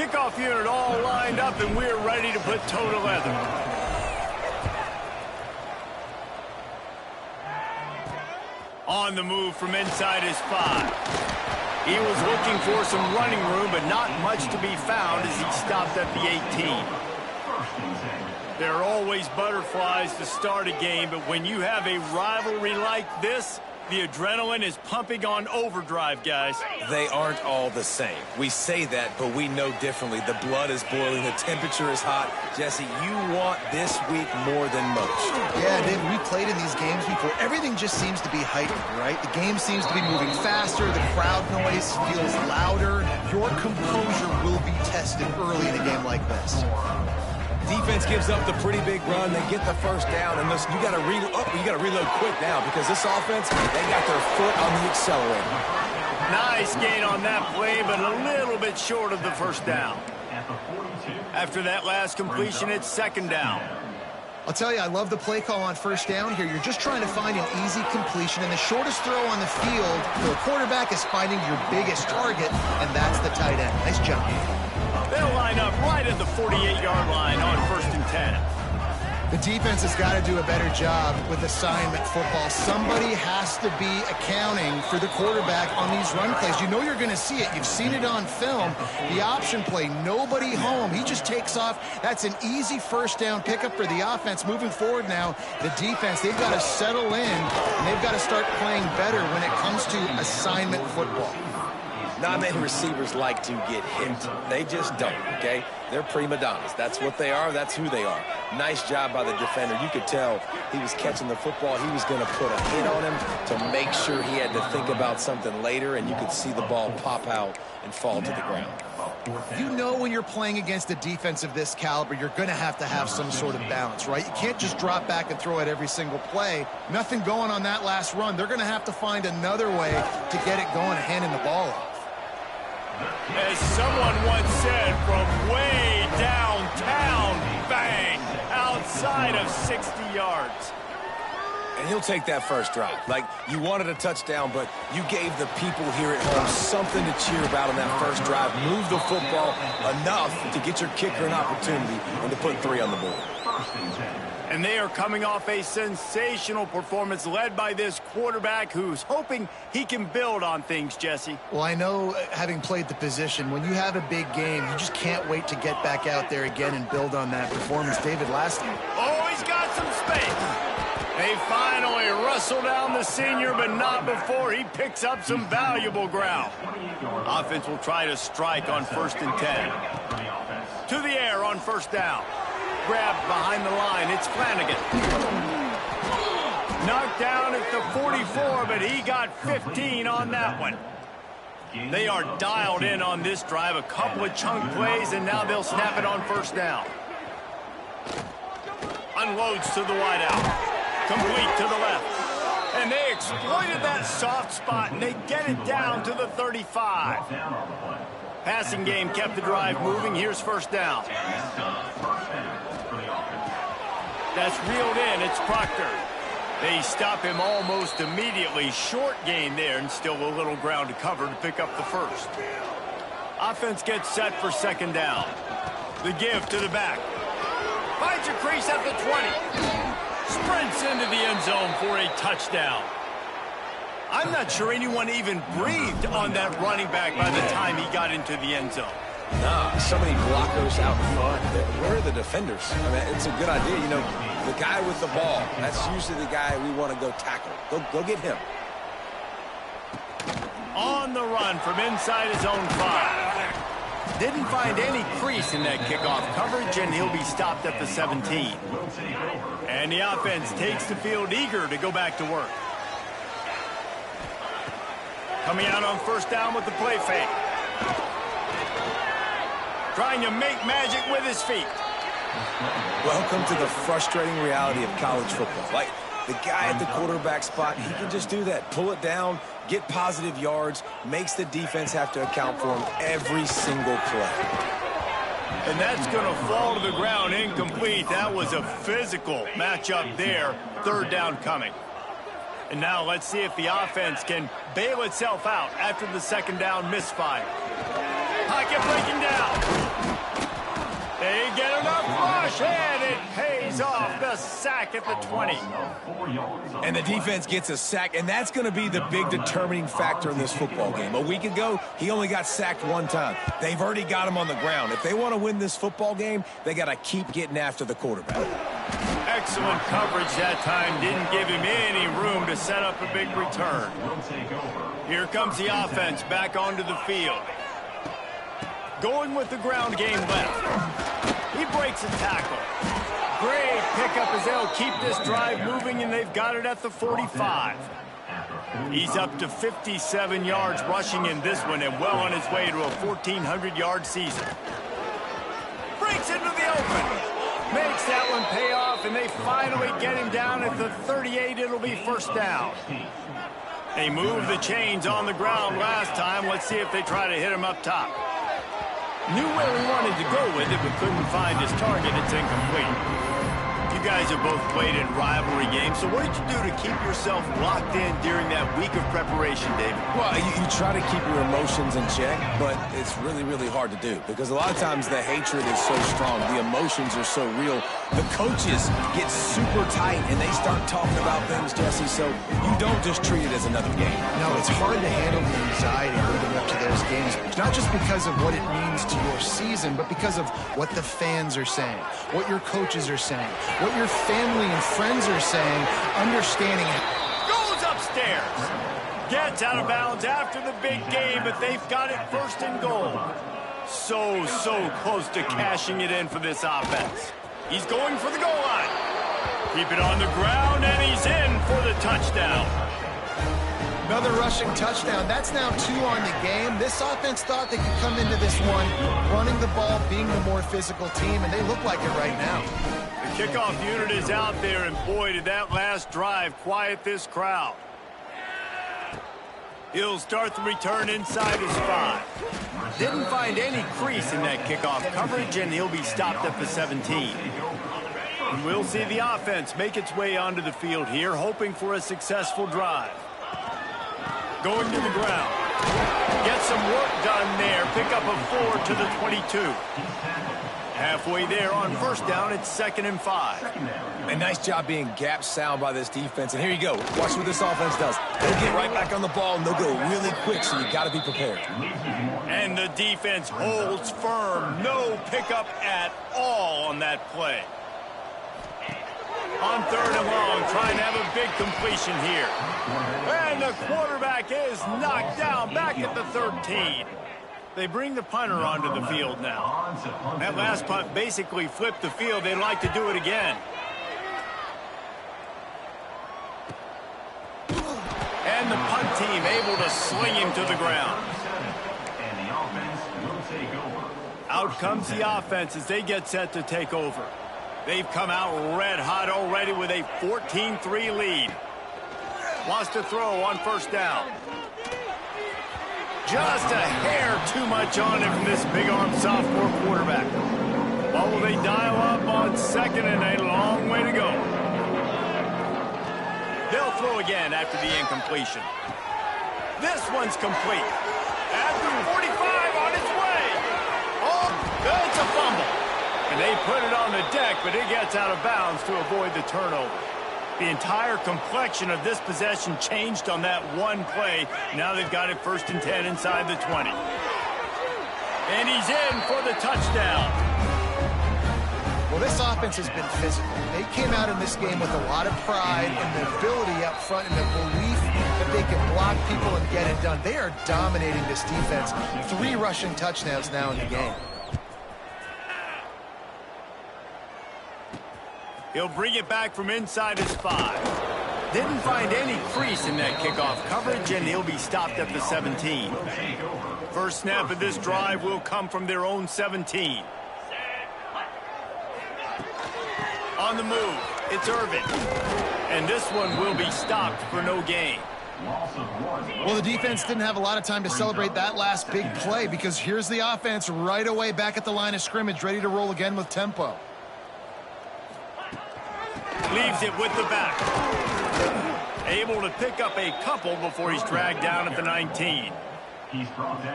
Kickoff unit all lined up, and we're ready to put toe to leather. On the move from inside his 5. He was looking for some running room, but not much to be found as he stopped at the 18. There are always butterflies to start a game, but when you have a rivalry like this, the adrenaline is pumping on overdrive, guys. They aren't all the same. We say that, but we know differently. The blood is boiling. The temperature is hot. Jesse, you want this week more than most. Yeah, David, we played in these games before. Everything just seems to be heightened, right? The game seems to be moving faster. The crowd noise feels louder. Your composure will be tested early in a game like this. Defense gives up the pretty big run. They get the first down, and listen, you got to reload quick now because this offense, they got their foot on the accelerator. Nice gain on that play, but a little bit short of the first down. After that last completion, it's second down. I'll tell you, I love the play call on first down here. You're just trying to find an easy completion, and the shortest throw on the field for a quarterback is finding your biggest target, and that's the tight end. Nice job. They'll line up right at the 48-yard line on 1st and 10. The defense has got to do a better job with assignment football. Somebody has to be accounting for the quarterback on these run plays. You know you're going to see it. You've seen it on film. The option play, nobody home. He just takes off. That's an easy first down pickup for the offense. Moving forward now, the defense, they've got to settle in, and they've got to start playing better when it comes to assignment football. Not many receivers like to get hit. They just don't, okay? They're prima donnas. That's what they are. That's who they are. Nice job by the defender. You could tell he was catching the football. He was going to put a hit on him to make sure he had to think about something later, and you could see the ball pop out and fall to the ground. You know when you're playing against a defense of this caliber, you're going to have some sort of balance, right? You can't just drop back and throw it every single play. Nothing going on that last run. They're going to have to find another way to get it going and handing the ball off. As someone once said, from way downtown, bang, outside of 60 yards. And he'll take that first drive. Like, you wanted a touchdown, but you gave the people here at home something to cheer about on that first drive. Move the football enough to get your kicker an opportunity and to put 3 on the board. And they are coming off a sensational performance led by this quarterback who's hoping he can build on things, Jesse. Well, I know, having played the position, when you have a big game, you just can't wait to get back out there again and build on that performance. David, last time. Oh, he's got some space. They finally wrestle down the senior, but not before he picks up some valuable ground. Offense will try to strike on 1st and 10. To the air on first down. Grabbed behind the line, it's Flanagan. Knocked down at the 44, but he got 15 on that one. They are dialed in on this drive, a couple of chunk plays, and now they'll snap it on first down. Unloads to the wideout. Complete to the left. And they exploited that soft spot, and they get it down to the 35. Passing game kept the drive moving. Here's first down. That's reeled in. It's Proctor. They stop him almost immediately. Short gain there, and still a little ground to cover to pick up the first. Offense gets set for second down. The give to the back. Finds a crease at the 20. Sprints into the end zone for a touchdown. I'm not sure anyone even breathed on that running back by the time he got into the end zone. Nah, so many blockers out front. Where are the defenders? I mean, it's a good idea. You know, the guy with the ball, that's usually the guy we want to go tackle. Go get him. On the run from inside his own 5. Didn't find any crease in that kickoff coverage, and he'll be stopped at the 17. And the offense takes the field eager to go back to work. Coming out on first down with the play fake. Trying to make magic with his feet. Welcome to the frustrating reality of college football. Like, the guy at the quarterback spot, he can just do that. Pull it down, get positive yards, makes the defense have to account for him every single play. And that's going to fall to the ground incomplete. That was a physical matchup there. Third down coming. And now let's see if the offense can bail itself out after the second down misfire. Pocket breaking down. sack at the 20. And the defense gets a sack, and that's going to be the big determining factor in this football game. A week ago, he only got sacked one time. They've already got him on the ground. If they want to win this football game, they got to keep getting after the quarterback. Excellent coverage that time. Didn't give him any room to set up a big return. Here comes the offense back onto the field. Going with the ground game left. He breaks a tackle. Great pickup as they'll keep this drive moving, and they've got it at the 45. He's up to 57 yards rushing in this one and well on his way to a 1,400-yard season. Breaks into the open. Makes that one pay off, and they finally get him down at the 38. It'll be first down. They moved the chains on the ground last time. Let's see if they try to hit him up top. Knew where he wanted to go with it, but couldn't find his target. It's incomplete. You guys have both played in rivalry games, so what did you do to keep yourself locked in during that week of preparation, David? Well, you try to keep your emotions in check, but it's really, really hard to do because a lot of times the hatred is so strong, the emotions are so real, the coaches get super tight and they start talking about things, Jesse, so you don't just treat it as another game. No, it's hard to handle the anxiety leading up to those games, not just because of what it means to your season, but because of what the fans are saying, what your coaches are saying, what your family and friends are saying, understanding it. Goes upstairs. Gets out of bounds after the big game, but they've got it first and goal. So close to cashing it in for this offense. He's going for the goal line. Keep it on the ground, and he's in for the touchdown. Another rushing touchdown. That's now 2 on the game. This offense thought they could come into this one running the ball, being the more physical team, and they look like it right now. The kickoff unit is out there, and boy, did that last drive quiet this crowd. He'll start the return inside his 5. Didn't find any crease in that kickoff coverage, and he'll be stopped at the 17. And we'll see the offense make its way onto the field here, hoping for a successful drive. Going to the ground. Get some work done there. Pick up a 4 to the 22. Halfway there on first down, it's 2nd and 5. A nice job being gap sound by this defense. And here you go. Watch what this offense does. They'll get right back on the ball, and they'll go really quick, so you got to be prepared. And the defense holds firm. No pickup at all on that play. On 3rd and long, trying to have a big completion here. And the quarterback is knocked down back at the 13. They bring the punter onto the field now. That last punt basically flipped the field. They'd like to do it again. And the punt team able to sling him to the ground. Out comes the offense as they get set to take over. They've come out red hot already with a 14-3 lead. Wants to throw on first down. Just a hair too much on it from this big-arm sophomore quarterback. What will they dial up on 2nd and a long way to go? They'll throw again after the incompletion. This one's complete. At the 45 on its way. Oh, it's a fumble. And they put it on the deck, but it gets out of bounds to avoid the turnover. The entire complexion of this possession changed on that one play. Now they've got it 1st and 10 inside the 20. And he's in for the touchdown. Well, this offense has been physical. They came out in this game with a lot of pride and the ability up front and the belief that they can block people and get it done. They are dominating this defense. 3 rushing touchdowns now in the game. He'll bring it back from inside his 5. Didn't find any crease in that kickoff coverage, and he'll be stopped at the 17. First snap of this drive will come from their own 17. On the move, it's Irvin. And this one will be stopped for no gain. Well, the defense didn't have a lot of time to celebrate that last big play because here's the offense right away back at the line of scrimmage, ready to roll again with tempo. Leaves it with the back. Able to pick up a couple before he's dragged down at the 19.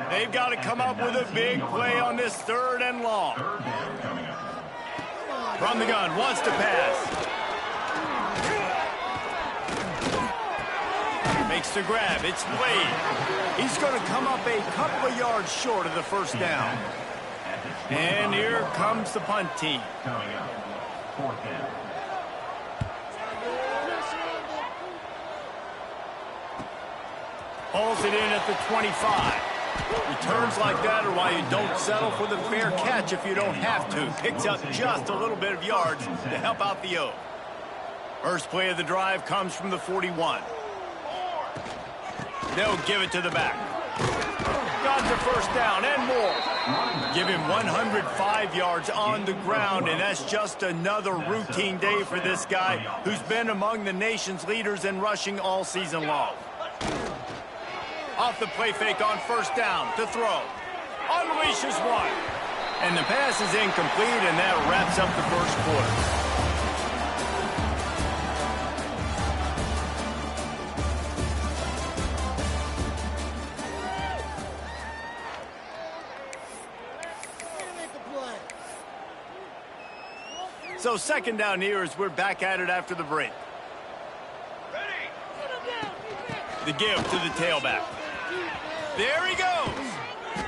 They've got to come up with a big play on this 3rd and long. From the gun, wants to pass. Makes the grab. It's Wade. He's going to come up a couple of yards short of the first down. And here comes the punt team. Hauls it in at the 25. Returns like that are why you don't settle for the fair catch if you don't have to. Picks up just a little bit of yards to help out the O. First play of the drive comes from the 41. They'll give it to the back. Got the first down and more. Give him 105 yards on the ground, and that's just another routine day for this guy who's been among the nation's leaders in rushing all season long. Off the play fake on first down to throw. Unleashes one. And the pass is incomplete, and that wraps up the first quarter. So second down here as we're back at it after the break. The give to the tailback. There he goes.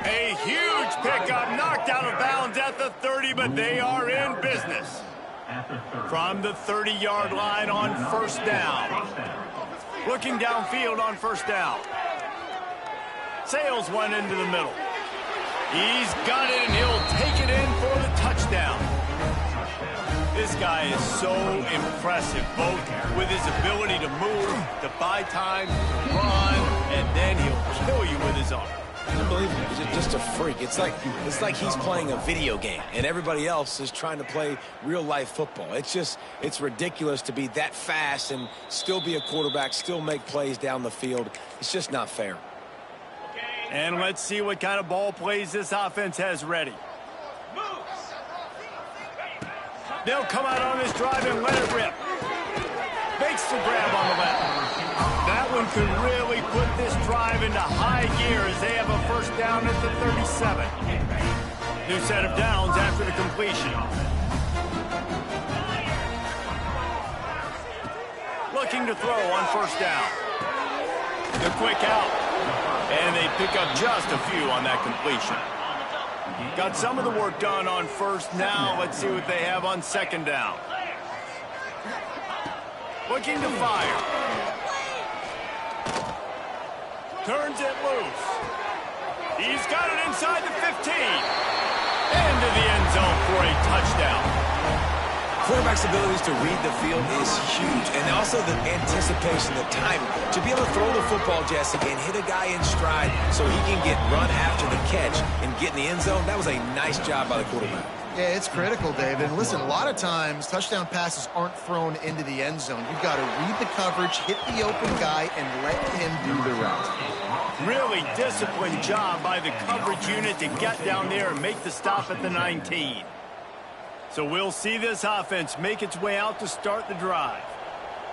A huge pickup, knocked out of bounds at the 30, but they are in business. From the 30-yard line on first down. Looking downfield on first down. Sails one into the middle. He's got it, and he'll take it in for the touchdown. This guy is so impressive, both with his ability to move, to buy time, run, and then he'll kill you with his arm. Unbelievable. He's just a freak. It's like he's playing a video game, and everybody else is trying to play real-life football. It's ridiculous to be that fast and still be a quarterback, still make plays down the field. It's just not fair. And let's see what kind of ball plays this offense has ready. They'll come out on this drive and let it rip. Makes the grab on the left. That one could really put this drive into high gear as they have a first down at the 37. New set of downs after the completion. Looking to throw on first down. The quick out. And they pick up just a few on that completion. Got some of the work done on first. Now let's see what they have on second down. Looking to fire. Turns it loose. He's got it inside the 15. Into the end zone for a touchdown. Quarterback's abilities to read the field is huge, and also the anticipation, the timing. To be able to throw the football, Jesse, and hit a guy in stride so he can get run after the catch and get in the end zone, that was a nice job by the quarterback. Yeah, it's critical, David. And listen, a lot of times touchdown passes aren't thrown into the end zone. You've got to read the coverage, hit the open guy, and let him do the rest. Really disciplined job by the coverage unit to get down there and make the stop at the 19. So we'll see this offense make its way out to start the drive.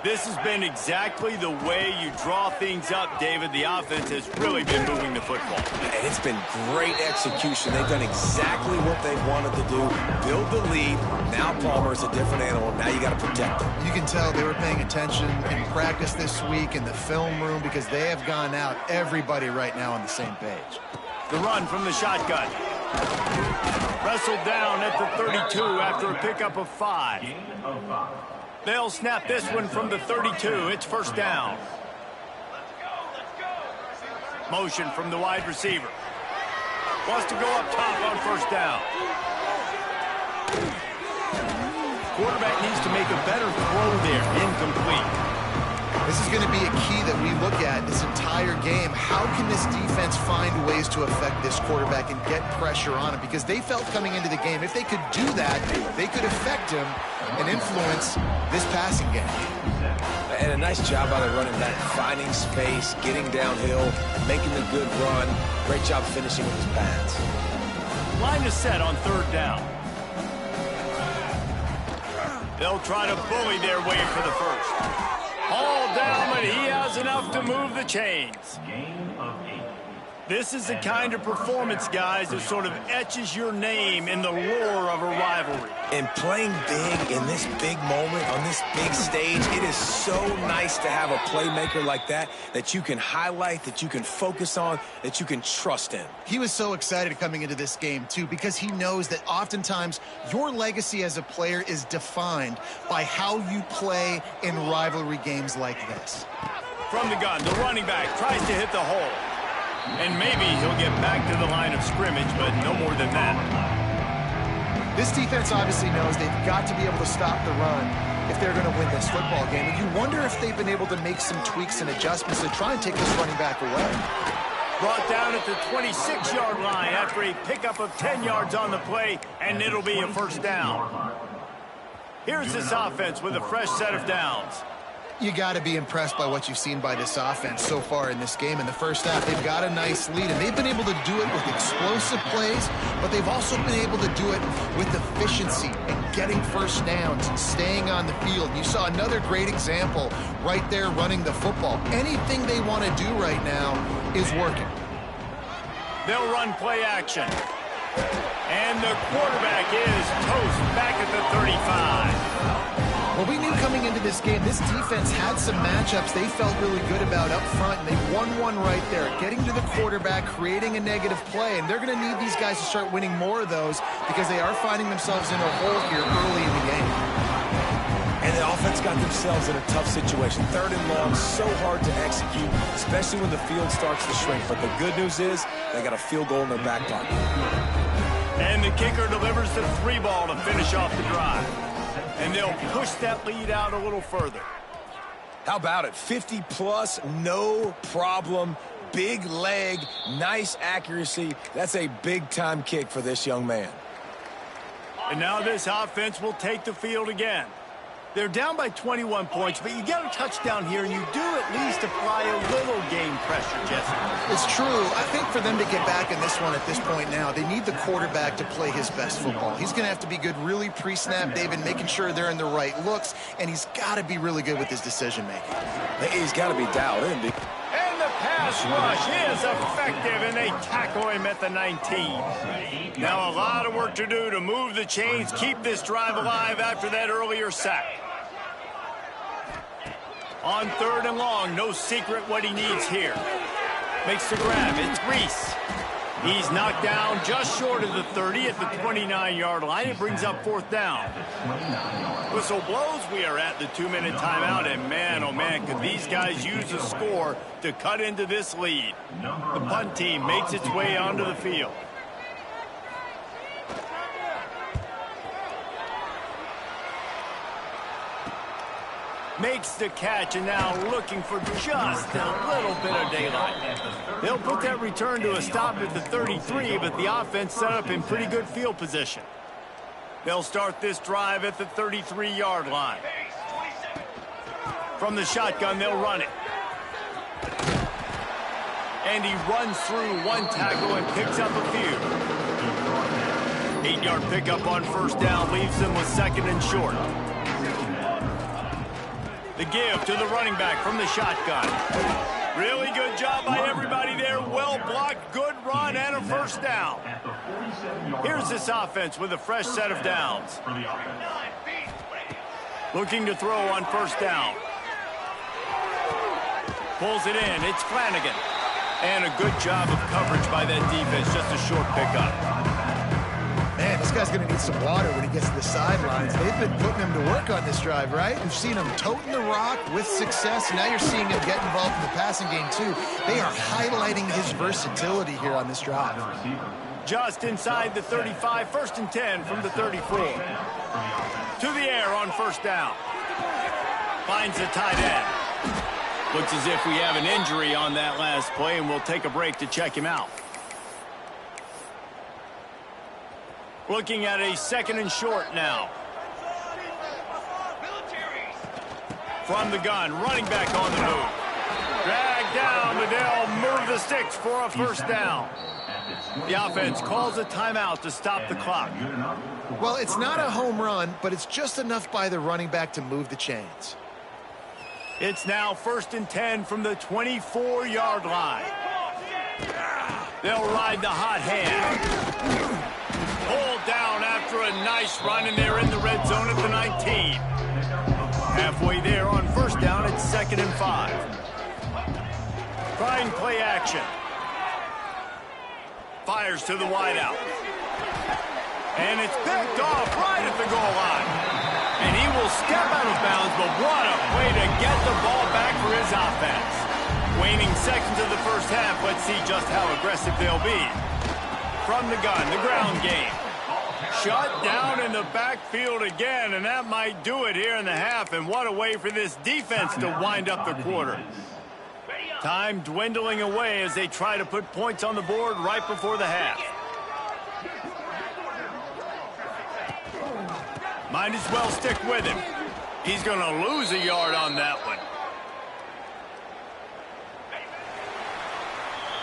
This has been exactly the way you draw things up, David. The offense has really been moving the football. And it's been great execution. They've done exactly what they wanted to do. Build the lead. Now Palmer's a different animal. Now you got to protect him. You can tell they were paying attention in practice this week in the film room because they have gone out, everybody right now on the same page. The run from the shotgun. Wrestled down at the 32 after a pickup of 5. They'll snap this one from the 32. It's first down. Motion from the wide receiver. Wants to go up top on first down. Quarterback needs to make a better throw there. Incomplete. This is going to be a key that we look at this entire game. How can this defense find ways to affect this quarterback and get pressure on him? Because they felt coming into the game, if they could do that, they could affect him and influence this passing game. And a nice job by the running back, finding space, getting downhill, making the good run. Great job finishing with his pads. Line is set on third down. They'll try to bully their way for the first. All down, but he has enough to move the chains. This is the kind of performance, guys, that sort of etches your name in the roar of a rivalry. And playing big in this big moment, on this big stage, it is so nice to have a playmaker like that you can highlight, that you can focus on, that you can trust in. He was so excited coming into this game, too, because he knows that oftentimes your legacy as a player is defined by how you play in rivalry games like this. From the gun, the running back tries to hit the hole. And maybe he'll get back to the line of scrimmage, but no more than that. This defense obviously knows they've got to be able to stop the run if they're going to win this football game. And you wonder if they've been able to make some tweaks and adjustments to try and take this running back away. Brought down at the 26-yard line after a pickup of 10 yards on the play, and it'll be a first down. Here's this offense with a fresh set of downs. You got to be impressed by what you've seen by this offense so far in this game. In the first half, they've got a nice lead, and they've been able to do it with explosive plays, but they've also been able to do it with efficiency and getting first downs and staying on the field. You saw another great example right there running the football. Anything they want to do right now is working. They'll run play action. And the quarterback is toast back at the 35. Well, we knew coming into this game, this defense had some matchups they felt really good about up front, and they won one right there, getting to the quarterback, creating a negative play, and they're going to need these guys to start winning more of those because they are finding themselves in a hole here early in the game. And the offense got themselves in a tough situation. 3rd and long, so hard to execute, especially when the field starts to shrink. But the good news is they got a field goal in their back pocket. And the kicker delivers the 3-ball to finish off the drive. And they'll push that lead out a little further. How about it? 50-plus, no problem. Big leg, nice accuracy. That's a big-time kick for this young man. And now this offense will take the field again. They're down by 21 points, but you get a touchdown here, and you do at least apply a little game pressure, Jesse. It's true. I think for them to get back in this one at this point now, they need the quarterback to play his best football. He's going to have to be good really pre-snap, David, making sure they're in the right looks, and he's got to be really good with his decision-making. He's got to be dialed in. And the pass rush is effective, and they tackle him at the 19. Now a lot of work to do to move the chains, keep this drive alive after that earlier sack. On 3rd and long, no secret what he needs here. Makes the grab. It's Reese. He's knocked down just short of the 30 at the 29-yard line. It brings up 4th down. Whistle blows. We are at the 2-minute timeout. And man, oh man, could these guys use a score to cut into this lead. The punt team makes its way onto the field. Makes the catch, and now looking for just a little bit of daylight. They'll put that return to a stop at the 33, but the offense set up in pretty good field position. They'll start this drive at the 33-yard line. From the shotgun, they'll run it. And he runs through one tackle and picks up a few. 8-yard pickup on 1st down leaves them with 2nd and short. The give to the running back from the shotgun. Really good job by everybody there. Well blocked, good run, and a 1st down. Here's this offense with a fresh set of downs. Looking to throw on 1st down. Pulls it in. It's Flanagan. And a good job of coverage by that defense. Just a short pickup. Man, this guy's going to need some water when he gets to the sidelines. They've been putting him to work on this drive, right? We've seen him toting the rock with success. Now you're seeing him get involved in the passing game, too. They are highlighting his versatility here on this drive. Just inside the 35, 1st and 10 from the 34. To the air on 1st down. Finds the tight end. Looks as if we have an injury on that last play, and we'll take a break to check him out. Looking at a 2nd and short now. From the gun, running back on the move. Dragged down, but they'll move the sticks for a 1st down. The offense calls a timeout to stop the clock. Well, it's not a home run, but it's just enough by the running back to move the chains. It's now 1st and 10 from the 24-yard line. They'll ride the hot hand. Pulled down after a nice Nice run, and they're in the red zone at the 19. Halfway there on first down, it's 2nd and 5. Trying play action. Fires to the wideout. And it's picked off right at the goal line. And he will step out of bounds, but what a way to get the ball back for his offense. Waning seconds of the first half, let's see just how aggressive they'll be. From the gun, the ground game. Shut down in the backfield again, and that might do it here in the half. And what a way for this defense to wind up the quarter. Time dwindling away as they try to put points on the board right before the half. Might as well stick with him. He's going to lose a yard on that one.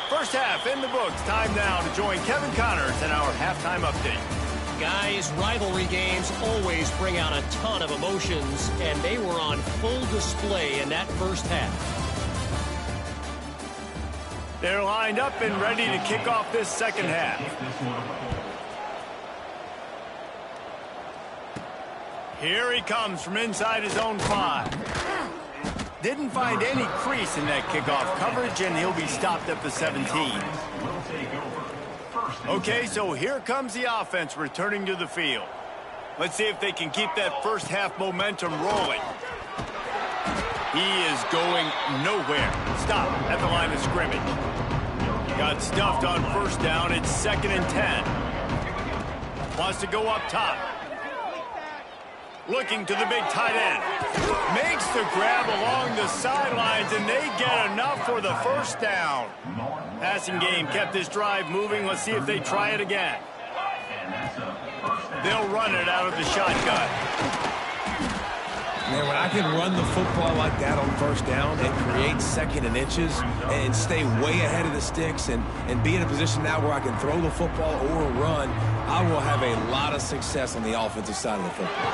First half in the books. Time now to join Kevin Connors in our halftime update. Guys, rivalry games always bring out a ton of emotions, and they were on full display in that first half. They're lined up and ready to kick off this second half. Here he comes from inside his own 5. Didn't find any crease in that kickoff coverage, and he'll be stopped at the 17. Okay, so here comes the offense returning to the field. Let's see if they can keep that first half momentum rolling. He is going nowhere. Stop at the line of scrimmage. Got stuffed on first down. It's 2nd and 10. Wants to go up top. Looking to the big tight end. Makes the grab along the sidelines, and they get enough for the first down. Passing game kept this drive moving. Let's see if they try it again. They'll run it out of the shotgun. Man, when I can run the football like that on first down and create 2nd and inches and stay way ahead of the sticks and be in a position now where I can throw the football or run, I will have a lot of success on the offensive side of the football.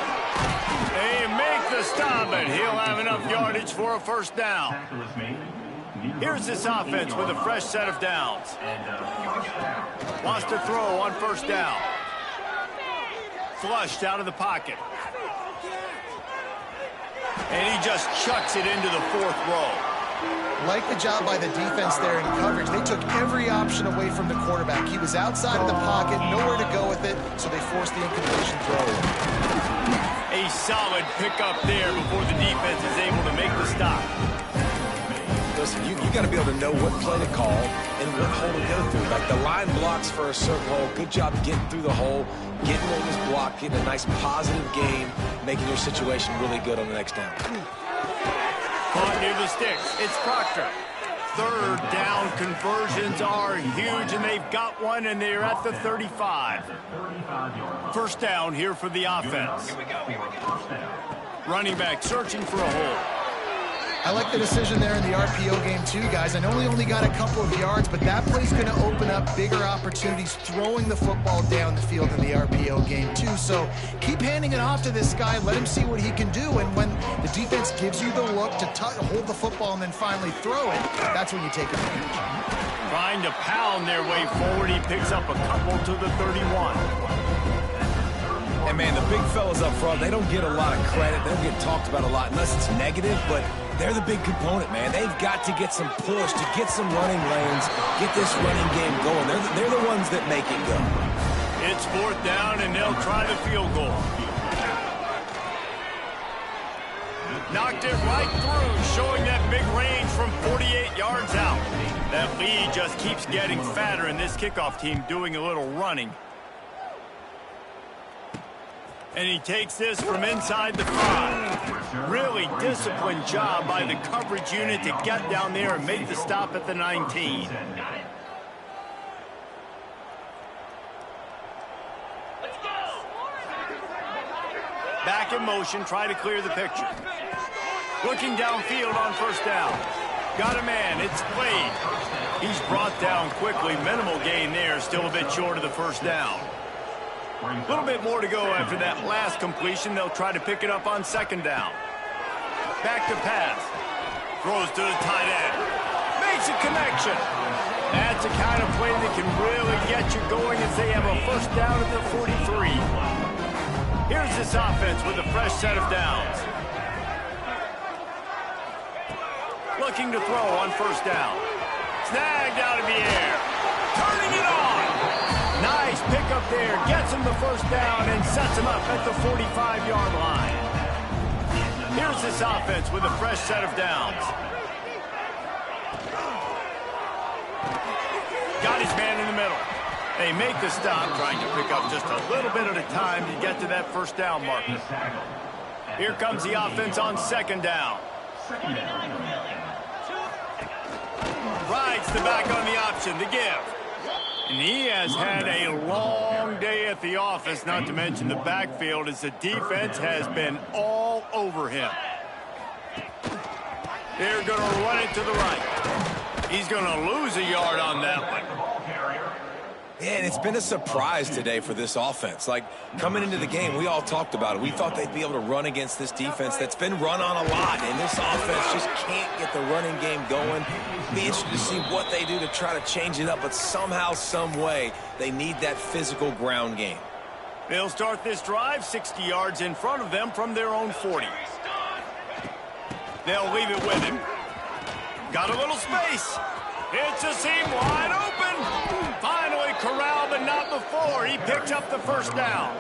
They make the stop, and he'll have enough yardage for a first down. Here's this offense with a fresh set of downs. Wants to throw on first down. Flushed out of the pocket. And he just chucks it into the 4th row. Like the job by the defense there in coverage. They took every option away from the quarterback. He was outside of the pocket, nowhere to go with it, so they forced the incompletion throw. A solid pickup there before the defense is able to make the stop. Listen, you got to be able to know what play to call and what hole to go through. Like the line blocks for a certain hole. Good job getting through the hole, getting what was blocked, getting a nice positive game, making your situation really good on the next down. Caught near the sticks. It's Proctor. 3rd down conversions are huge, and they've got one, and they're at the 35. First down here for the offense. Running back searching for a hole. I like the decision there in the RPO game too, guys. I know he only got a couple of yards, but that play's going to open up bigger opportunities throwing the football down the field in the RPO game too. So keep handing it off to this guy. Let him see what he can do. And when the defense gives you the look to hold the football and then finally throw it, that's when you take advantage. Trying to pound their way forward. He picks up a couple to the 31. And, man, the big fellas up front, they don't get a lot of credit. They don't get talked about a lot unless it's negative, but they're the big component, man. They've got to get some push, to get some running lanes, get this running game going. They're the ones that make it go. It's 4th down, and they'll try the field goal. Knocked it right through, showing that big range from 48 yards out. That lead just keeps getting fatter, and this kickoff team doing a little running. And he takes this from inside the 5. Really disciplined job by the coverage unit to get down there and make the stop at the 19. Back in motion, try to clear the picture. Looking downfield on first down. Got a man, it's played. He's brought down quickly, minimal gain there, still a bit short of the first down. A little bit more to go after that last completion. They'll try to pick it up on second down. Back to pass. Throws to the tight end. Makes a connection. That's the kind of play that can really get you going as they have a first down at the 43. this offense with a fresh set of downs. Looking to throw on first down. Snagged out of the air. Turning it on. Nice pickup there. Gets him the first down and sets him up at the 45-yard line. Here's this offense with a fresh set of downs. Got his man in the middle. They make the stop, trying to pick up just a little bit at a time to get to that first down marker. Here comes the offense on second down. Rides the back on the option to give. And he has had a long day at the office, not to mention the backfield, as the defense has been all over him. They're going to run it to the right. He's going to lose a yard on that one. Yeah, and it's been a surprise today for this offense. Like, coming into the game, we all talked about it. We thought they'd be able to run against this defense that's been run on a lot, and this offense just can't get the running game going. Be interested to see what they do to try to change it up, but somehow, some way, they need that physical ground game. They'll start this drive 60 yards in front of them from their own 40. They'll leave it with him. Got a little space. It's a seam wide open. Finally corralled, but not before. He picked up the first down.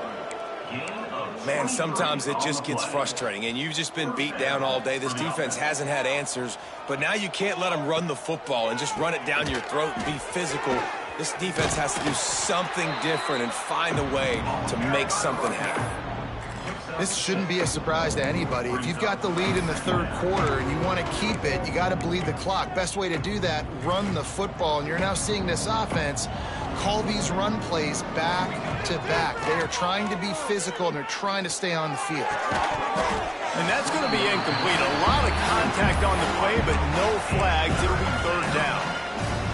Man, sometimes it just gets frustrating, and you've just been beat down all day. This defense hasn't had answers, but now you can't let them run the football and just run it down your throat and be physical. This defense has to do something different and find a way to make something happen. This shouldn't be a surprise to anybody. If you've got the lead in the third quarter and you want to keep it, you got to bleed the clock. Best way to do that, run the football. And you're now seeing this offense call these run plays back to back. They are trying to be physical, and they're trying to stay on the field. And that's going to be incomplete. A lot of contact on the play, but no flags. It'll be third down.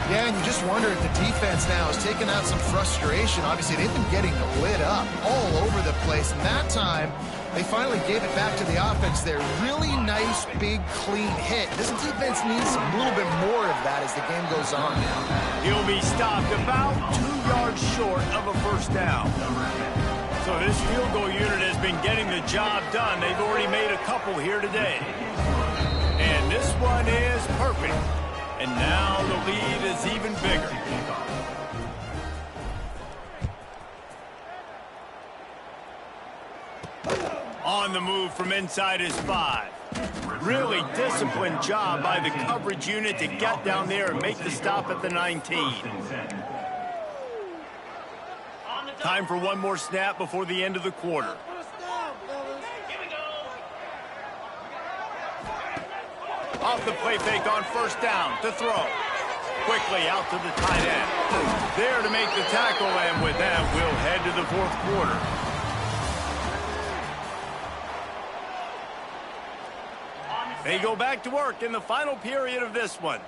Yeah, and you just wonder if the defense now is taking out some frustration. Obviously, they've been getting lit up all over the place. And that time, they finally gave it back to the offense there. Really nice, big, clean hit. This defense needs a little bit more of that as the game goes on. He'll be stopped about 2 yards short of a first down. So this field goal unit has been getting the job done. They've already made a couple here today. And this one is perfect. And now the lead is even bigger. On the move from inside his 5. Really disciplined job by the coverage unit to get down there and make the stop at the 19. Time for one more snap before the end of the quarter. Off the play fake on first down to throw. Quickly out to the tight end. There to make the tackle, and with that, we'll head to the fourth quarter. They go back to work in the final period of this one.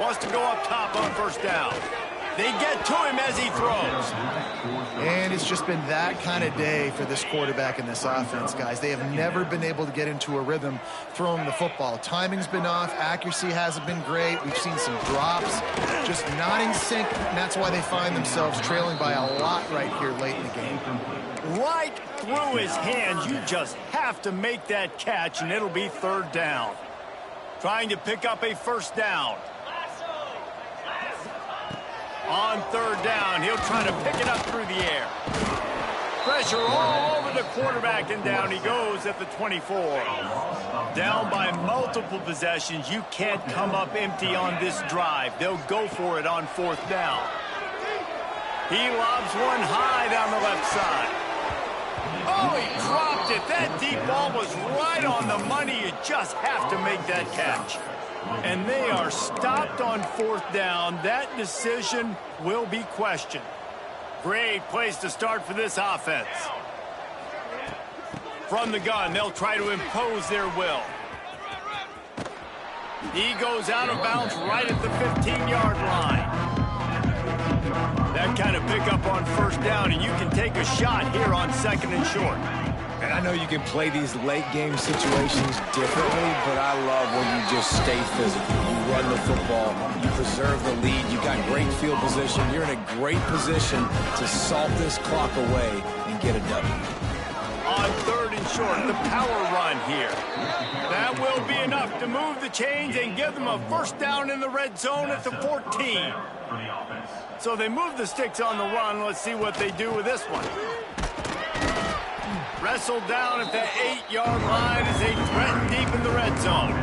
Wants to go up top on first down. They get to him as he throws. And it's just been that kind of day for this quarterback and this offense, guys. They have never been able to get into a rhythm throwing the football. Timing's been off. Accuracy hasn't been great. We've seen some drops, just not in sync, and that's why they find themselves trailing by a lot right here late in the game. Right through his hands. You just have to make that catch, and it'll be third down. Trying to pick up a first down. On third down, he'll try to pick it up through the air. Pressure all over the quarterback, and down he goes at the 24. Down by multiple possessions. You can't come up empty on this drive. They'll go for it on fourth down. He lobs one high down the left side. Oh, he dropped it. That deep ball was right on the money. You just have to make that catch. And they are stopped on fourth down. That decision will be questioned. Great place to start for this offense. From the gun, they'll try to impose their will. He goes out of bounds right at the 15-yard line. That kind of pickup on first down, and you can take a shot here on second and short. And I know you can play these late-game situations differently, but I love when you just stay physical. You run the football, you preserve the lead, you got great field position. You're in a great position to salt this clock away and get a W. On 3rd and short, the power run here. That will be enough to move the chains and give them a first down in the red zone at the 14. So they move the sticks on the run. Let's see what they do with this one. Wrestled down at the 8-yard line as they threaten deep in the red zone.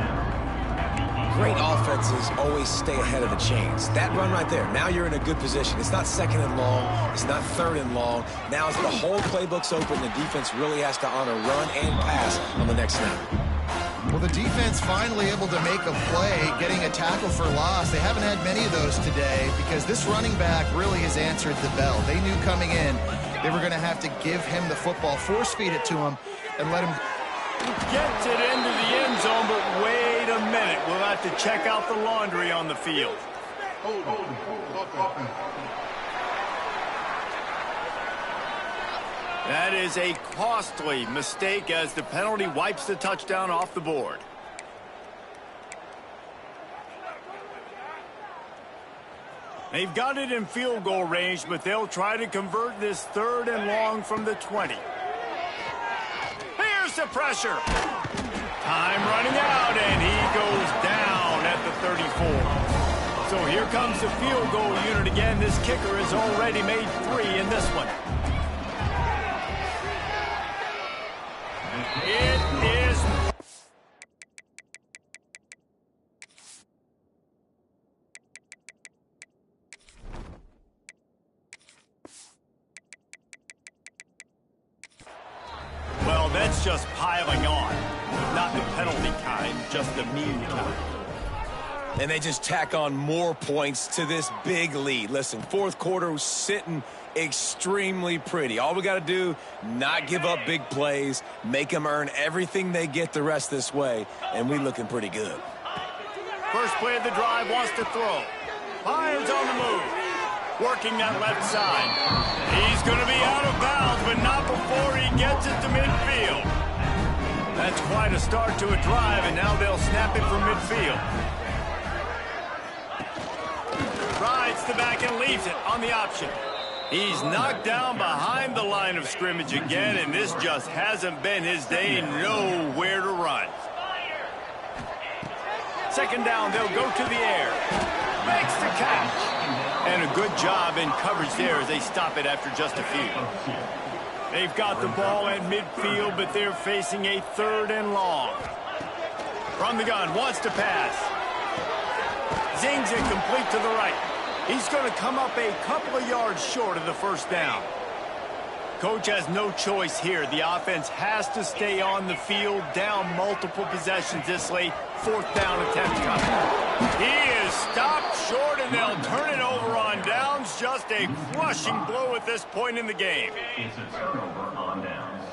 Great offenses always stay ahead of the chains. That run right there, now you're in a good position. It's not 2nd and long. It's not 3rd and long. Now as the whole playbook's open, the defense really has to honor run and pass on the next snap. Well, the defense finally able to make a play, getting a tackle for loss. They haven't had many of those today because this running back really has answered the bell. They knew coming in they were going to have to give him the football, force feed it to him, and let him... Gets it into the end zone, but wait a minute. We'll have to check out the laundry on the field. That is a costly mistake as the penalty wipes the touchdown off the board. They've got it in field goal range, but they'll try to convert this 3rd and long from the 20. Here's the pressure. Time running out, and he goes down at the 34. So here comes the field goal unit again. This kicker has already made 3 in this one. It is... Well, that's just piling on. Not the penalty kind, just the mean kind. And they just tack on more points to this big lead. Listen, 4th quarter was sitting extremely pretty. All we got to do, not give up big plays, make them earn everything they get the rest this way, and we looking pretty good. First play of the drive, wants to throw. Lions on the move. Working that left side. He's going to be out of bounds, but not before he gets it to midfield. That's quite a start to a drive, and now they'll snap it from midfield. Rides the back and leaves it on the option. He's knocked down behind the line of scrimmage again, and this just hasn't been his day. Nowhere to run. 2nd down, they'll go to the air. Makes the catch. And a good job in coverage there as they stop it after just a few. They've got the ball at midfield, but they're facing a 3rd and long. From the gun, wants to pass. Zings it complete to the right. He's going to come up a couple of yards short of the first down. Coach has no choice here. The offense has to stay on the field, down multiple possessions this late. 4th down attempt coming. He is stopped short, and they'll turn it over on downs. Just a crushing blow at this point in the game. It's a turnover on downs.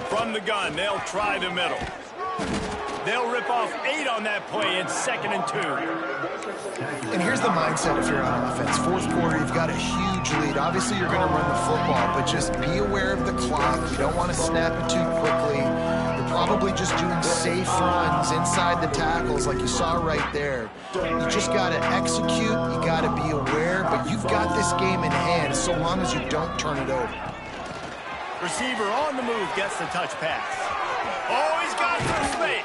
From the gun, they'll try the middle. They'll rip off 8 on that play. It's 2nd and 2. And here's the mindset if you're on offense. 4th quarter, you've got a huge lead. Obviously, you're going to run the football, but just be aware of the clock. You don't want to snap it too quickly. You're probably just doing safe runs inside the tackles like you saw right there. You just got to execute. You got to be aware, but you've got this game in hand so long as you don't turn it over. Receiver on the move gets the touch pass. Oh, he's got some space.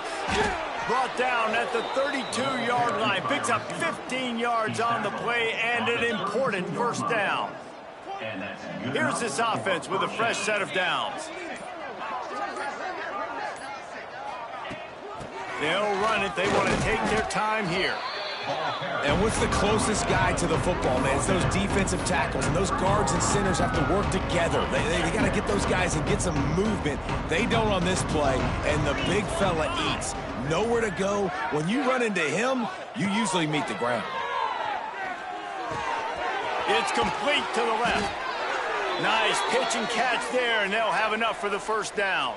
Brought down at the 32-yard line. Picks up 15 yards on the play and an important first down. Here's this offense with a fresh set of downs. They'll run it. They want to take their time here. And what's the closest guy to the football, man? It's those defensive tackles, and those guards and centers have to work together. They got to get those guys and get some movement. They don't on this play, and the big fella eats. Nowhere to go. When you run into him, you usually meet the ground. It's complete to the left. Nice pitch and catch there, and they'll have enough for the first down.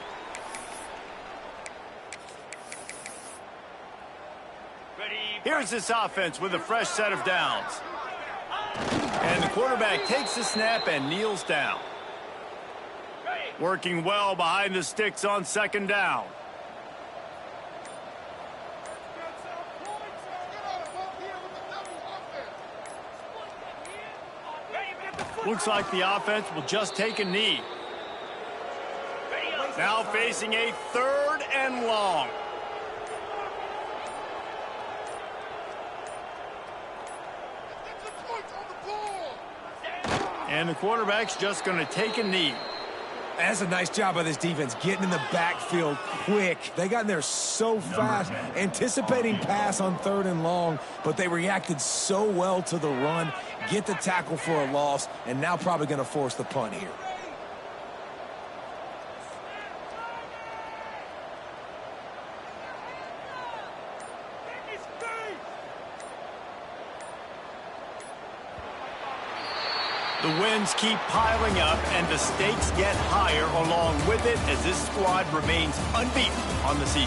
Here's this offense with a fresh set of downs. And the quarterback takes the snap and kneels down. Working well behind the sticks on second down. Looks like the offense will just take a knee. Now facing a 3rd and long. And the quarterback's just going to take a knee. That's a nice job by this defense, getting in the backfield quick. They got in there so fast, anticipating pass on 3rd and long, but they reacted so well to the run, get the tackle for a loss, and now probably going to force the punt here. The wins keep piling up, and the stakes get higher along with it as this squad remains unbeaten on the season.